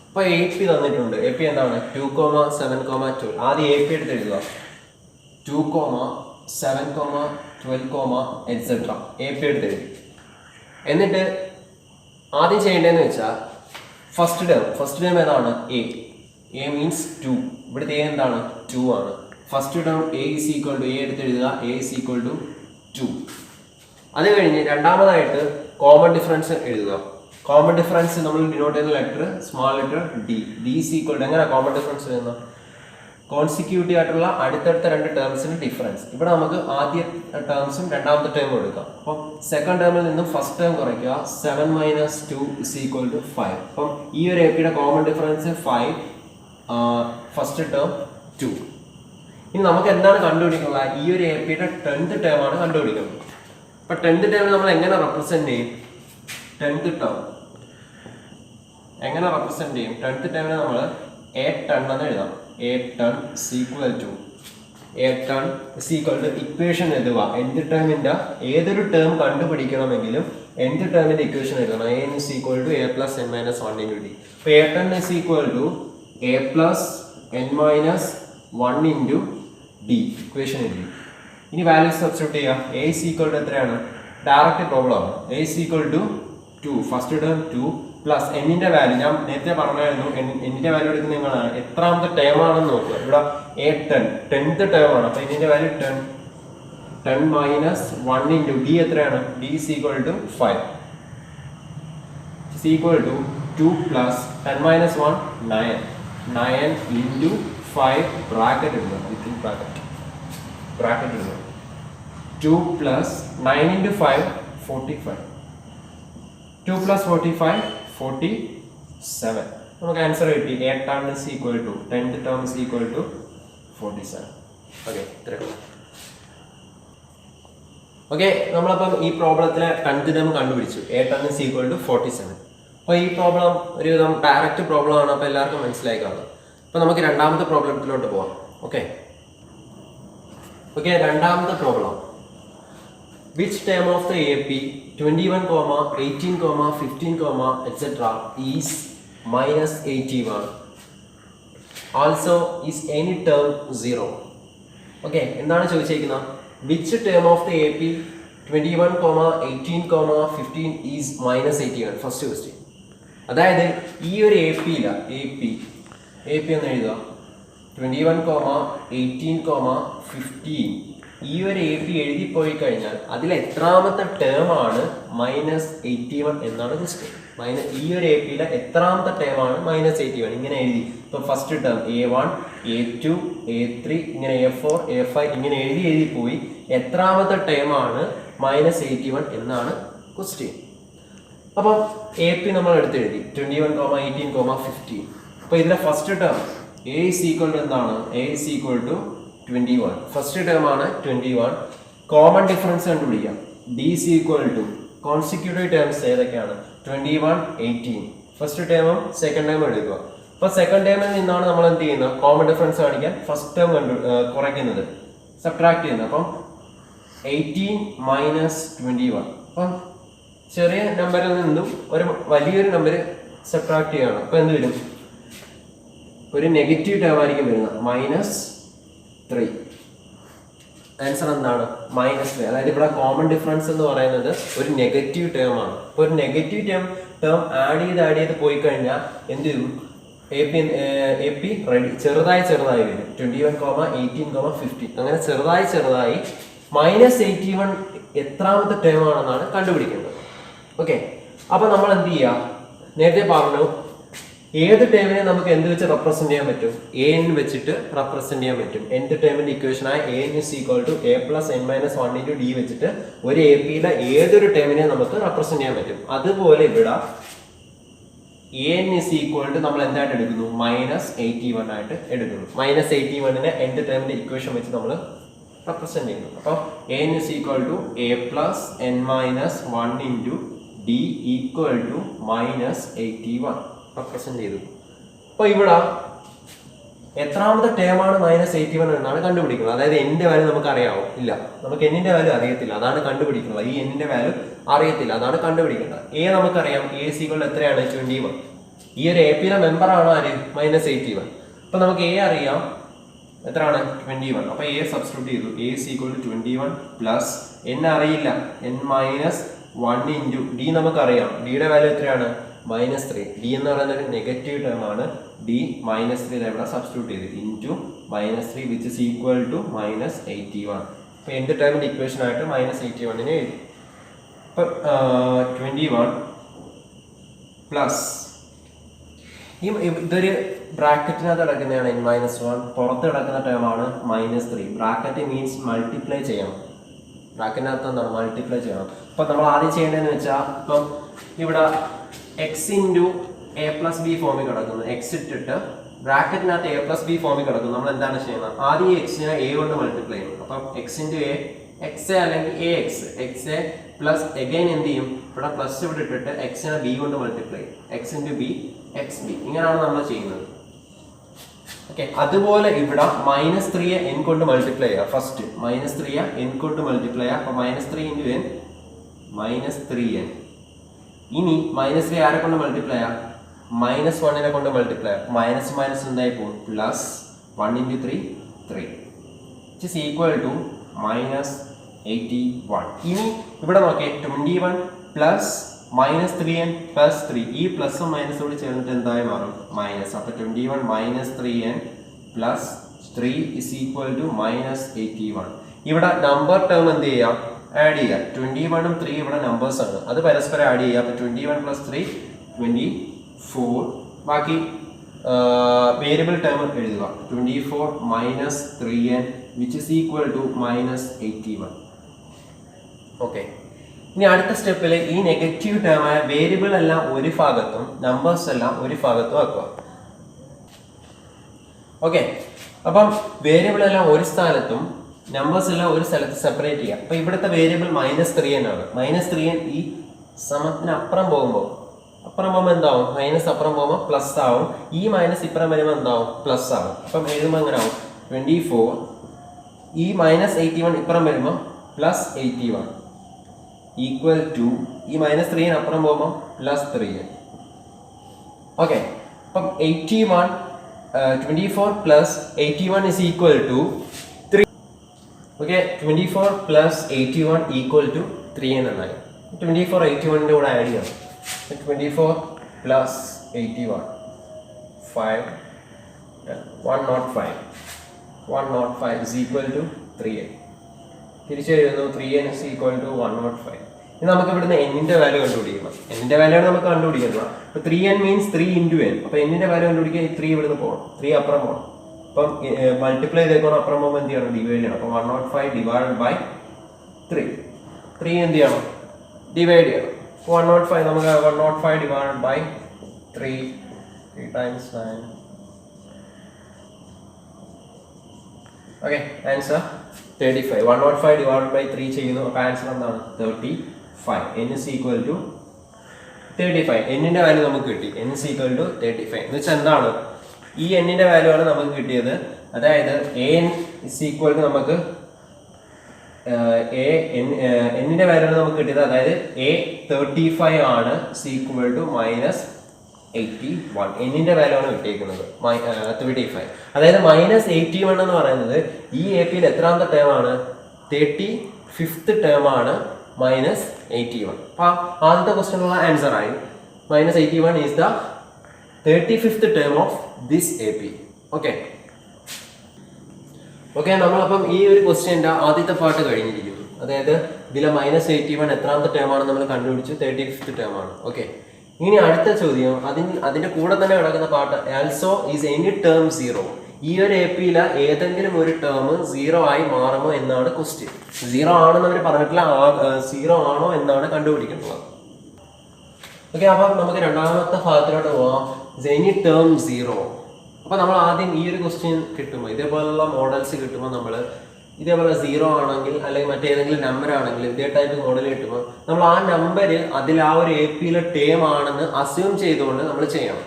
അപ്പോൾ AP തന്നിട്ടുണ്ട്. AP എന്താണ്? 2, 7, 12. ആദ്യം AP എടുത്ത് എഴുതുക. 2, 7, 12, etc. AP എടുത്ത് എഴുതി. എന്നിട്ട് ആദ്യം ചെയ്യേണ്ടതെന്ന് വെച്ചാൽ ഫസ്റ്റ് ടേം ഏതാണ്? a means 2. ഇവിടുത്തെ a എന്താണ്? 2 ആണ്. First term a is equal to a എടുത്ത് എഴുതുക. a is equal to 2. അത് കഴിഞ്ഞ് രണ്ടാമതായിട്ട് കോമൺ ഡിഫറൻസ് എഴുതുക. കോമൺ ഡിഫറൻസ് നമ്മൾ ഡിനോട്ട് ചെയ്യുന്ന letter small letter d. d is equal to എങ്ങനെ കോമൺ ഡിഫറൻസ് വരുന്നത്? കോൺസിക്യൂട്ടീവ് ആയിട്ടുള്ള അടുത്തടുത്ത രണ്ട് ടേംസിന് ഡിഫറൻസ്. ഇവിടെ നമുക്ക് ആദ്യ ടേംസും രണ്ടാമത്തെ ടേമും എടുക്കാം. അപ്പം സെക്കൻഡ് ടേമിൽ നിന്നും ഫസ്റ്റ് ടേം കുറയ്ക്കുക. 7 minus 2 is equal to 5. അപ്പം ഈ ഒരു എപിയുടെ കോമൺ ഡിഫറൻസ് 5, ഫസ്റ്റ് ടേം 2. ഇനി നമുക്ക് എന്താണ് കണ്ടുപിടിക്കുന്നത്? ഈ ഒരു എപിയുടെ 10th ടേം ആണ് കണ്ടുപിടിക്കുന്നത്. അപ്പം 10th ടേമിൽ നമ്മൾ എങ്ങനെ റെപ്രസെന്റ് ചെയ്യും? 10th ടേം എങ്ങനെ റെപ്രസെന്റ് ചെയ്യും? 10th ടേമിനെ നമ്മൾ a10 എന്ന് എഴുതാം. a10 is equal to equation എഴുതുക. nth ടേമിന്റെ ഏതൊരു ടേം കണ്ടുപിടിക്കണമെങ്കിലും nth ടേമിന്റെ ഇക്വേഷൻ എഴുതണം. a is equal to a plus n minus 1 into d. അപ്പോൾ a10 is equal to a plus n minus 1 into d equation എഴുതി. ഇനി values substitute ചെയ്യുക. a is equal to എത്രയാണ്? Direct problem ആണ്. a is equal to 2. First term 2 plus എന്നിന്റെ വാല്യൂ ഞാൻ നേരത്തെ പറഞ്ഞായിരുന്നു. എന്നിന്റെ വാല്യൂ എടുക്കുന്ന നിങ്ങളാണ്. എത്രാമത്തെ ടേം ആണെന്ന് നോക്കുക. ഇവിടെ a10 10th ടേം ആണ്. അപ്പോൾ എന്നിന്റെ വാല്യൂ 10 മൈനസ് 1 ഇൻറ്റു d എത്രയാണ്? d is equal to 5 is equal to 2 plus 10 minus 1 9. 9 into 5 bracket ഇടുക, within bracket ഇടുക. 2 plus 9 into 5 45. 2 plus 45 47. നമുക്ക് ആൻസർ കിട്ടി. 8 term is equal to 10th term is equal to 47. Okay, ഇത്രയും. Okay, നമ്മളപ്പം ഈ പ്രോബ്ലത്തിലെ 10th term കണ്ടുപിടിച്ചു. 8 term is equal to 47. അപ്പോൾ ഈ പ്രോബ്ലം ഒരുവിധം ഡയറക്റ്റ് പ്രോബ്ലം ആണ്. അപ്പോൾ എല്ലാവർക്കും മനസ്സിലായി കാണും. അപ്പോൾ നമുക്ക് രണ്ടാമത്തെ പ്രോബ്ലത്തിലോട്ട് പോവാം. ഓക്കെ, രണ്ടാമത്തെ problem. Which term of the AP 21, 18, 15, etc. is minus 81? Also, is any term 0? Okay, എന്താണ് ചോദിച്ചിരിക്കുന്നത്? Which term of the AP 21, 18, 15 is minus 81? First question. അതായത് ഈ ഒരു എ പി എന്ന് എഴുതുക. 21, 18, 15 ഈ ഒരു എ പി എഴുതി പോയി കഴിഞ്ഞാൽ അതിൽ എത്രാമത്തെ ടേം ആണ് -81 എന്നാണ് ക്വസ്റ്റ്യൻ. ഈ ഒരു എ പിയിലെ എത്രാമത്തെ ടേം ആണ് -81 ഇങ്ങനെ എഴുതി. ഇപ്പൊ first term A1, A2, A3 ഇങ്ങനെ A4, A5 ഇങ്ങനെ എഴുതി പോയി എത്രാമത്തെ ടേം ആണ് -81 എന്നാണ് ക്വസ്റ്റ്യൻ. അപ്പം എ പി നമ്മൾ എടുത്തെഴുതി 21, 18, 15. അപ്പൊ ഇതിലെ first term A is equal to എന്താണ്? A is equal to 21. First term ആണ് 21. കോമൺ ഡിഫറൻസ് കണ്ടുപിടിക്കാം. D is equal to consecutive terms ഏതൊക്കെയാണ്? 21, 18. ഫസ്റ്റ് ടേമും സെക്കൻഡ് ടേമും എടുക്കുക. അപ്പൊ സെക്കൻഡ് ടേമിൽ നിന്നാണ് നമ്മൾ എന്ത് ചെയ്യുന്നത്? കോമൺ ഡിഫറൻസ് കാണിക്കാൻ ഫസ്റ്റ് ടേം കുറയ്ക്കുന്നത്, സബ്ട്രാക്ട് ചെയ്യുന്നത്. അപ്പം 18 minus 21. അപ്പം ചെറിയ നമ്പറിൽ നിന്നും ഒരു വലിയൊരു നമ്പർ സബ്ട്രാക്ട് ചെയ്യണം. അപ്പൊ എന്ത് വരും? ഒരു നെഗറ്റീവ് ടേം ആയിരിക്കും വരുന്നത്, -3. ആൻസർ എന്താണ്? -3. അതായത് ഇവിടെ കോമൺ ഡിഫറൻസ് എന്ന് പറയുന്നത് ഒരു നെഗറ്റീവ് ടേം ആണ്. അപ്പോൾ ഒരു നെഗറ്റീവ് ടേം ആഡ് ചെയ്ത് പോയി കഴിഞ്ഞാൽ എന്ത് ചെയ്യും? എ പി റെഡി ചെറുതായി വരും. 21, 18, 15 അങ്ങനെ ചെറുതായി -81 എത്രാമത്തെ ടേം ആണെന്നാണ് കണ്ടുപിടിക്കേണ്ടത്. ഓക്കെ, അപ്പൊ നമ്മൾ എന്ത് ചെയ്യാം? നേരത്തെ പറഞ്ഞു ഏത് ടേമിനെ നമുക്ക് എന്ത് വെച്ച് റെപ്രസെന്റ് ചെയ്യാൻ പറ്റും? an വെച്ചിട്ട് റെപ്രസെന്റ് ചെയ്യാൻ പറ്റും. nth ടേമിന്റെ ഇക്വേഷൻ ആയ an is equal to a plus n minus 1 into d വെച്ചിട്ട് ഒരു എ പിയിലെ ഏതൊരു ടേമിനെ നമുക്ക് റെപ്രസെന്റ് ചെയ്യാൻ പറ്റും. അതുപോലെ ഇവിടെ an is equal to നമ്മൾ എന്തായിട്ട് എടുക്കുന്നു? -81 ആയിട്ട് എടുക്കുന്നു. -81നെ nth ടേമിന്റെ ഇക്വേഷൻ വെച്ച് നമ്മൾ റെപ്രസെന്റ് ചെയ്യുന്നു. അപ്പോൾ an is equal to a plus n minus 1 into d equal to -81 represent ചെയ്തു. അപ്പോൾ ഇവിടെ എത്രാമത്തെ ടേം ആണ് -81 എന്നാണ് കണ്ടുപിടിക്കുന്നത്. അതായത് എന്റെ വാല്യൂ നമുക്ക് അറിയാവോ? ഇല്ല, നമുക്ക് എന്നിന്റെ വാല്യൂ അറിയത്തില്ല, അതാണ് കണ്ടുപിടിക്കുന്നത്. ഈ എന്നിന്റെ വാല്യൂ അറിയത്തില്ല, അതാണ് കണ്ടുപിടിക്കുന്നത്. എ നമുക്കറിയാം, എ സീക്വൽ എത്രയാണ്? 21. ഈ ഒരു എ പിയിലെ മെമ്പർ ആണ് ആര്? -81. അപ്പൊ നമുക്ക് എ അറിയാം, എത്രയാണ്? 21. അപ്പൊ എ സബ്സ്റ്റിറ്റ്യൂട്ട് ചെയ്തു. എ സീക്വൽ 21 പ്ലസ് n അറിയില്ല, n -1 ഇൻറ്റു ഡി നമുക്കറിയാം. ഡിയുടെ വാല്യൂ എത്രയാണ്? -3. ഡി എന്ന് പറയുന്ന ഒരു നെഗറ്റീവ് ടേം ആണ്. ഡി -3 ഇവിടെ സബ്സ്റ്റിറ്റ്യൂട്ട് ചെയ്തു into -3 which is equal to -81. അപ്പൊ എന്ത് ടേമിന്റെ ഇക്വേഷൻ ആയിട്ട് -81നെ എഴുതി. അപ്പൊ 21 പ്ലസ് ഇതൊരു ബ്രാക്കറ്റിനകത്ത് കിടക്കുന്നതാണ് n-1, പുറത്ത് കിടക്കുന്ന ടേമാണ് -3. ബ്രാക്കറ്റ് മീൻസ് മൾട്ടിപ്ലൈ ചെയ്യണം. ബ്രാക്കറ്റിനകത്ത് എന്താണ്? മൾട്ടിപ്ലൈ ചെയ്യണം. അപ്പൊ നമ്മൾ ആദ്യം ചെയ്യേണ്ടതെന്ന് വെച്ചാൽ ഇപ്പം ഇവിടെ x into a plus B ഫോമിൽ കിടക്കുന്നു. എക്സ് ഇട്ടിട്ട് ബ്രാക്കറ്റിനകത്ത് a പ്ലസ് ബി ഫോമിൽ കിടക്കുന്നു. നമ്മൾ എന്താണ് ചെയ്യുന്നത്? ആദ്യം ഈ എക്സിനെ a കൊണ്ട് മൾട്ടിപ്ലൈ ചെയ്യും. അപ്പം x into a, X A അല്ലെങ്കിൽ എക്സ് എ പ്ലസ് എഗൈൻ എന്ത് ചെയ്യും? ഇവിടെ പ്ലസ് ഇവിടെ ഇട്ടിട്ട് എക്സിനെ ബി കൊണ്ട് മൾട്ടിപ്ലൈ ചെയ്യും. X into B, X B, ഇങ്ങനെയാണ് നമ്മൾ ചെയ്യുന്നത്. ഓക്കെ, അതുപോലെ ഇവിടെ -3യെ n കൊണ്ട് മൾട്ടിപ്ലൈ ചെയ്യുക. ഫസ്റ്റ് -3യെ n കൊണ്ട് മൾട്ടിപ്ലൈ ചെയ്യുക. അപ്പൊ -3 ഇൻറ്റു n, -3n. ഇനി -3 ആരെ കൊണ്ട് മൾട്ടിപ്ലൈ ചെയ്യാം? -1നെ കൊണ്ട് മൾട്ടിപ്ലൈ ചെയ്യാം. മൈനസ് മൈനസ് എന്തായി പോകും? Plus 1 into 3, 3 which is equal to -81. ഇനി ഇവിടെ നോക്കിയേ, 21 പ്ലസ് -3n പ്ലസ് 3, ഈ പ്ലസും മൈനസും കൂടി ചേർന്നിട്ട് എന്തായി മാറും? മൈനസ്. അപ്പൊ 21 -3n plus 3 is equal to -81. ഇവിടെ നമ്പർ ടേം എന്ത് ചെയ്യാം? ആഡ് ചെയ്യാം. 21ഉം 3 ഇവിടെ നമ്പേഴ്സ് ആണ്, അത് പരസ്പരം ആഡ് ചെയ്യാം. അപ്പൊ 21 പ്ലസ് 3 24, ബാക്കി വേരിയബിൾ ടേം എഴുതുക. 24 minus 3n which is equal to minus 81. Okay, ഇനി അടുത്ത സ്റ്റെപ്പിൽ ഈ നെഗറ്റീവ് ടേമായ വേരിയബിൾ എല്ലാം ഒരു ഭാഗത്തും നമ്പേഴ്സ് എല്ലാം ഒരു ഭാഗത്തും ആക്കുക. ഓക്കെ, അപ്പം വേരിയബിൾ എല്ലാം ഒരു സ്ഥലത്തും നമ്പേഴ്സ് എല്ലാം ഒരു സ്ഥലത്ത് സെപ്പറേറ്റ് ചെയ്യാം. അപ്പൊ ഇവിടുത്തെ വേരിയബിൾ -3n ആണ്. -3n ഈ സമത്തിന് അപ്പുറം പോകുമ്പോൾ എന്താവും? മൈനസ് അപ്പുറം പോകുമ്പോൾ പ്ലസ് ആവും. ഈ മൈനസ് ഇപ്പുറം വരുമ്പോൾ എന്താവും? പ്ലസ് ആവും. അപ്പം എഴുതുമ്പോൾ എങ്ങനെ ആവും? 24 ഈ -81 ഇപ്പുറം വരുമ്പോൾ +81 ഈക്വൽ ടു ഈ -3n അപ്പുറം പോകുമ്പോൾ +3n. ഓക്കെ, അപ്പം 24 plus 81 is equal to 3. Okay, 24 plus 81 equal to 3n എന്നായി. 24 81ന്റെ കൂടെ ആഡ് ചെയ്യണം. 24 plus 81 5 105 is equal to 3n. തിരിച്ചു എഴുതുന്നു 3n is equal to 105. ഇനി നമുക്ക് ഇവിടുന്ന് n-ന്റെ വാല്യൂ കണ്ടുപിടിക്കണം. n-ന്റെ വാല്യൂ ആണ് നമുക്ക് കണ്ടുപിടിക്കുന്നത്. അപ്പൊ 3n മീൻസ് 3 into n. അപ്പൊ n-ന്റെ വാല്യൂ കണ്ടുപിടിക്കാൻ 3 ഇവിടുന്ന് പോകണം, 3 അപ്പുറം പോകണം. അപ്പം മൾട്ടിപ്ലൈ ചെയ്തേക്കണം, അപ്പുറം പോകുമ്പോൾ എന്ത് ചെയ്യണം? ഡിവൈഡ് ചെയ്യണം. അപ്പൊ 105 ഡിവൈഡ് ബൈ 3 എന്ത് ചെയ്യണം? ഡിവൈഡ് ചെയ്യണം. 105 നമുക്ക് 105 divide by 3 times 9. Okay, answer 35. 105 divide by 3 ചെയ്യുന്നു. അപ്പോൾ ആൻസർ എന്താണ്? 35. n is equal to 35. n-ന്റെ value നമുക്ക് കിട്ടി. n is equal to 35 എന്ന് വെച്ചാൽ എന്താണ്? ഈ n-ന്റെ വാല്യൂ ആണ് നമുക്ക് കിട്ടിയത്. അതായത് an is equal to നമുക്ക് n-ന്റെ വാല്യൂ ആണ് നമുക്ക് കിട്ടിയത്. അതായത് a 35 ആണ് ഈക്വൽ ടു -81. n-ന്റെ വാല്യൂ ആണ് കിട്ടിയിരിക്കുന്നത് 35. അതായത് -81 എന്ന് പറയുന്നത് ഈ എ പിയിൽ എത്രാമത്തെ ടേം ആണ്? 35th ടേം ആണ് -81. അപ്പൊ ആദ്യത്തെ ക്വസ്റ്റ്യനുള്ള ആൻസർ ആയി. -81 is the 35th term of this A P. Okay, നമ്മളപ്പം ഈ ഒരു ക്വസ്റ്റ്യൻ്റെ ആദ്യത്തെ പാർട്ട് കഴിഞ്ഞിരിക്കുന്നു. അതായത് ഇതിലെ -81 എത്രാമത്തെ ടേം ആണ് നമ്മൾ കണ്ടുപിടിച്ചു? 35th ടേം ആണ്. ഓക്കെ, ഇനി അടുത്ത ചോദ്യം അതിന്റെ കൂടെ തന്നെ കിടക്കുന്ന part also is any term 0. ഈ ഒരു എ പിയിലെ ഏതെങ്കിലും ഒരു ടേം 0 ആയി മാറുമോ എന്നാണ് ക്വസ്റ്റ്യൻ. 0 ആണെന്ന് അവർ പറഞ്ഞിട്ടില്ല, 0 ആണോ എന്നാണ് കണ്ടുപിടിക്കുന്നത്. ഓക്കെ, അപ്പം നമുക്ക് രണ്ടാമത്തെ ഭാഗത്തിലോട്ട് പോവാം. Any term 0. അപ്പൊ നമ്മൾ ആദ്യം ഈ ഒരു ക്വസ്റ്റ്യൻ കിട്ടുമ്പോൾ, ഇതേപോലുള്ള മോഡൽസ് കിട്ടുമ്പോൾ നമ്മൾ ഇതേപോലെ 0 ആണെങ്കിൽ അല്ലെങ്കിൽ മറ്റേതെങ്കിലും നമ്പർ ആണെങ്കിൽ ഇതേ ടൈപ്പ് മോഡൽ കിട്ടുമ്പോൾ നമ്മൾ ആ നമ്പർ അതിൽ ആ ഒരു എ പിയിലെ ടേം ആണെന്ന് അസ്യൂം ചെയ്തുകൊണ്ട് നമ്മൾ ചെയ്യണം.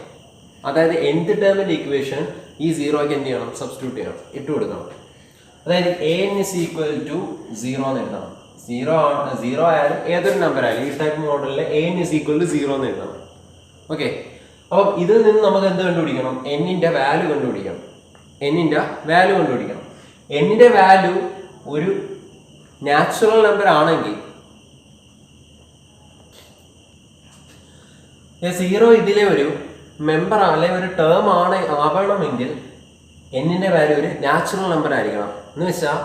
അതായത് nth ടേമിന്റെ ഇക്വേഷൻ ഈ 0ക്ക് എന്ത് ചെയ്യണം? സബ്സ്റ്റിറ്റ്യൂട്ട് ചെയ്യണം, ഇട്ട് കൊടുക്കണം. അതായത് an is equal to 0 എന്ന് എഴുതണം. 0 ആയാലും ഏതൊരു നമ്പർ ആയാലും ഈ ടൈപ്പ് മോഡലിൽ an is equal to 0 എന്ന് എഴുതണം. ഓക്കെ, അപ്പം ഇതിൽ നിന്ന് നമുക്ക് എന്ത് കണ്ടുപിടിക്കണം? n-ന്റെ വാല്യൂ കണ്ടുപിടിക്കണം. n-ന്റെ വാല്യൂ ഒരു നാച്ചുറൽ നമ്പർ ആണെങ്കിൽ 0 ഇതിലെ ഒരു മെമ്പർ അല്ലെങ്കിൽ ഒരു ടേം ആവണമെങ്കിൽ n-ന്റെ വാല്യൂ ഒരു നാച്ചുറൽ നമ്പർ ആയിരിക്കണം. എന്ന് വെച്ചാൽ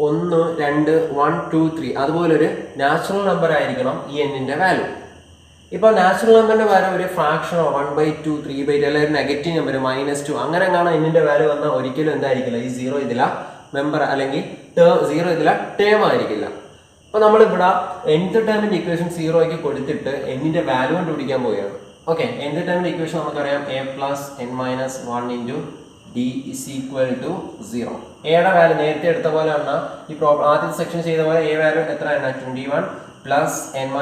1, 2, 1, 2, 3 അതുപോലൊരു നാച്ചുറൽ നമ്പർ ആയിരിക്കണം ഈ n-ന്റെ വാല്യൂ. ഇപ്പോൾ നാച്ചുറൽ നമ്പറിന്റെ വാല്യൂ ഒരു ഫ്രാക്ഷനോ 1/2, 3/2 അല്ലെങ്കിൽ ഒരു നെഗറ്റീവ് നമ്പർ -2 അങ്ങനെ കാണാൻ n-ന്റെ വാല്യൂ വന്നാൽ ഒരിക്കലും എന്തായിരിക്കില്ല? ഈ 0 ഇതിലെ മെമ്പർ അല്ലെങ്കിൽ 0 ഇതിലെ ടേം ആയിരിക്കില്ല. അപ്പോൾ നമ്മളിവിടെ nth ടേമിന്റെ ഇക്വേഷൻ 0ക്ക് കൊടുത്തിട്ട് n-ന്റെ വാല്യൂ കണ്ടുപിടിക്കാൻ പോവുകയാണ്. ഓക്കെ, nth ടേമിന്റെ ഇക്വേഷൻ നമുക്കറിയാം a + n - 1 × d is equal to 0. എയുടെ വാല്യൂ നേരത്തെ എടുത്ത പോലെ ആണ് ഈ പ്രോബ്ലം ആദ്യത്തെ സെക്ഷൻ ചെയ്ത പോലെ a വാല്യൂ എത്ര ആണ്? 21 + n -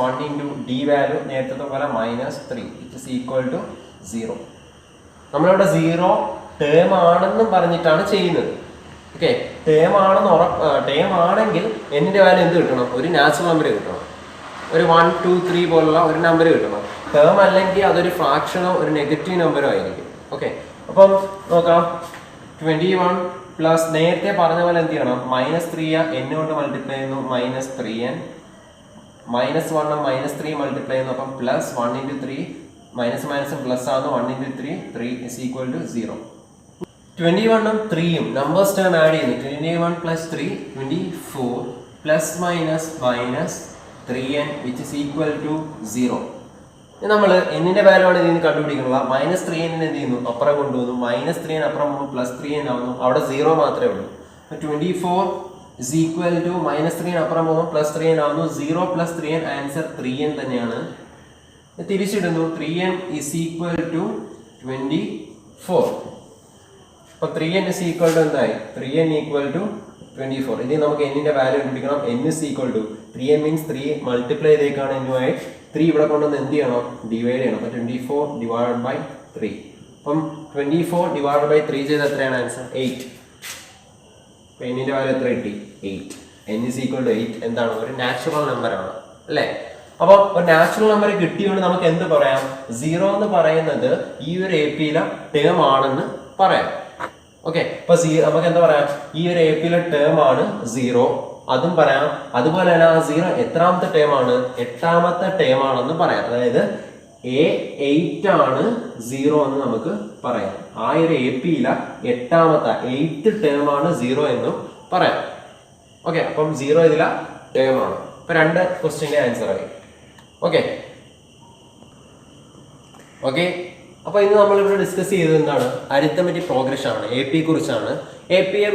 1 × d വാല്യൂ നേരത്തെ പോലെ -3 which is equal to 0. നമ്മളിവിടെ 0 ടേം ആണെന്നും പറഞ്ഞിട്ടാണ് ചെയ്യുന്നത്. ഓക്കെ, ടേം ആണെങ്കിൽ n-ന്റെ വാല്യൂ എന്ത് കിട്ടണം? ഒരു നാച്ചുറൽ നമ്പർ കിട്ടണം, ഒരു 1, 2, 3 പോലുള്ള ഒരു നമ്പർ കിട്ടണം. ടേം അല്ലെങ്കിൽ അതൊരു ഫ്രാക്ഷനോ ഒരു നെഗറ്റീവ് നമ്പറോ ആയിരിക്കും. ഓക്കെ, അപ്പം നോക്കാം. 21 പ്ലസ് നേരത്തെ പറഞ്ഞ പോലെ എന്ത് ചെയ്യണം? -3 n കൊണ്ട് മൾട്ടിപ്ലൈ ചെയ്യുന്നു, -3n -1 -3 മൾട്ടിപ്ലൈ ചെയ്യുന്നു, അപ്പം +1 × 3 - പ്ലസ് ആണ് 1 × 3 is equal to 0. 21ഉം 3ഉം നമ്പേഴ്സ് ടേം ആഡ് ചെയ്യുന്നു. 21 + 3 24 ± -3n which is equal to 0. നമ്മൾ എന്നിന്റെ വാല്യൂ ആണ് ഇതിൽ നിന്ന് കണ്ടുപിടിക്കുന്നത്. -3n എന്ത് ചെയ്യുന്നു, അപ്പുറം കൊണ്ടുവന്നു. -3n അപ്പുറം +3n ആവുന്നു. അവിടെ 0 മാത്രമേ ഉള്ളൂ. 24 is equal to -3n അപ്പുറം പോകുമ്പോൾ +3n ആവുന്നു. 0 + 3n ആൻസർ 3n തന്നെയാണ്. തിരിച്ചിടുന്നു. 3n is equal to 24. അപ്പൊ 3n is equal to എന്തായി? 3n equal to 24. ഇതിൽ നമുക്ക് എന്നിന്റെ വാല്യൂ കണ്ടുപിടിക്കണം. n is equal to 3n means 3 multiply ചെയ്തേക്കാണ് എന്നുമായി 3 ഇവിടെ കൊണ്ടുവന്ന് എന്ത് ചെയ്യണം, ഡിവൈഡ് ചെയ്യണം. അപ്പൊ 24 divided by 3. അപ്പം 24 divided by 3 ചെയ്ത് എത്രയാണ് ആൻസർ? 8. അപ്പൊ എന്നിന്റെ വാല്യൂ എത്ര കിട്ടി? 8. n is equal to 8 എന്താണ്, ഒരു നാച്ചുറൽ നമ്പർ ആണ് അല്ലേ? അപ്പൊ ഒരു നാച്ചുറൽ നമ്പർ കിട്ടിയോണ്ട് നമുക്ക് എന്ത് പറയാം? 0 എന്ന് പറയുന്നത് ഈ ഒരു APയിലെ ടേം ആണെന്ന് പറയാം. ഓക്കെ, അപ്പൊ നമുക്ക് എന്താ പറയാം, ഈ ഒരു APയിലെ ടേം ആണ് 0, അതും പറയാം. അതുപോലെ തന്നെ ആ 0 എത്രാമത്തെ ടേം ആണ്? 8ാമത്തെ ടേം ആണെന്ന് പറയാം. അതായത് A8 ആണ് 0 എന്ന് നമുക്ക് പറയാം. ആ ഒരു APയിലെ 8th ടേം ആണ് 0 എന്നും പറയാം. ഓക്കെ, അപ്പം 0 ഇതിലെ ടേം ആണ്. ഇപ്പൊ 2 ക്വസ്റ്റ്യന്റെ ആൻസർ ആയി. ഓക്കെ ഓക്കെ അപ്പൊ ഇന്ന് നമ്മളിവിടെ ഡിസ്കസ് ചെയ്തത് എന്താണ്? അരിത്തമെറ്റിക് പ്രോഗ്രഷൻ ആണ്, AP കുറിച്ചാണ്. APയെ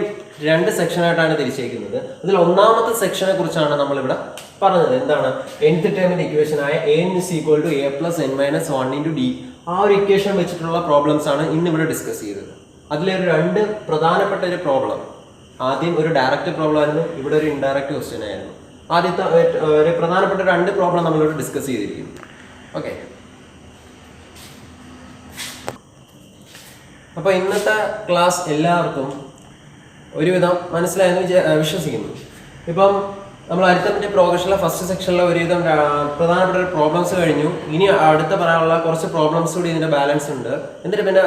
2 സെക്ഷനായിട്ടാണ് തിരിച്ചേക്കുന്നത്. അതിൽ ഒന്നാമത്തെ സെക്ഷനെ കുറിച്ചാണ് നമ്മളിവിടെ പറഞ്ഞത്. എന്താണ്? nth ടേമിന്റെ ഇക്വേഷൻ ആയ an is equal to a plus n minus 1 into d. ആ ഒരു ഇക്വേഷൻ വെച്ചിട്ടുള്ള പ്രോബ്ലംസ് ആണ് ഇന്ന് ഇവിടെ ഡിസ്കസ് ചെയ്തത്. അതിലൊരു 2 പ്രധാനപ്പെട്ട ഒരു പ്രോബ്ലം, ആദ്യം ഒരു ഡയറക്റ്റ് പ്രോബ്ലം ആയിരുന്നു, ഇവിടെ ഒരു ഇൻഡയറക്റ്റ് ക്വസ്റ്റ്യൻ ആയിരുന്നു. ആദ്യത്തെ ഒരു പ്രധാനപ്പെട്ട 2 പ്രോബ്ലം നമ്മളിവിടെ ഡിസ്കസ് ചെയ്തിരിക്കുന്നു. ഓക്കെ, അപ്പൊ ഇന്നത്തെ ക്ലാസ് എല്ലാവർക്കും ഒരുവിധം മനസ്സിലായെന്ന് വിശ്വസിക്കുന്നു. ഇപ്പം നമ്മൾ അരിത്തമെറ്റിക് പ്രോഗ്രഷനിലെ ഫസ്റ്റ് സെക്ഷനിലെ ഒരുവിധം പ്രധാനപ്പെട്ട പ്രോബ്ലംസ് കഴിഞ്ഞു. ഇനി അടുത്ത പറയാനുള്ള കുറച്ച് പ്രോബ്ലംസ് കൂടി ഇതിന്റെ ബാലൻസ് ഉണ്ട്. എന്നിട്ട് പിന്നെ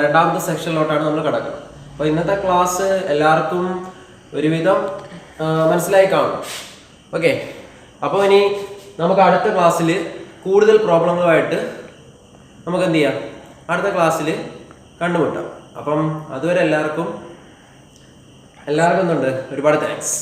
2ാമത്തെ സെക്ഷനിലോട്ടാണ് നമ്മൾ കിടക്കുന്നത്. അപ്പൊ ഇന്നത്തെ ക്ലാസ് എല്ലാവർക്കും ഒരുവിധം മനസ്സിലായി കാണും. ഓക്കെ, അപ്പോൾ ഇനി നമുക്ക് അടുത്ത ക്ലാസ്സിൽ കൂടുതൽ പ്രോബ്ലങ്ങളുമായിട്ട് നമുക്ക് എന്ത് ചെയ്യാം, അടുത്ത ക്ലാസ്സിൽ കണ്ടുമുട്ടാം. അപ്പം അതുവരെ എല്ലാവർക്കും എന്തുണ്ട്, ഒരുപാട് താങ്ക്സ്.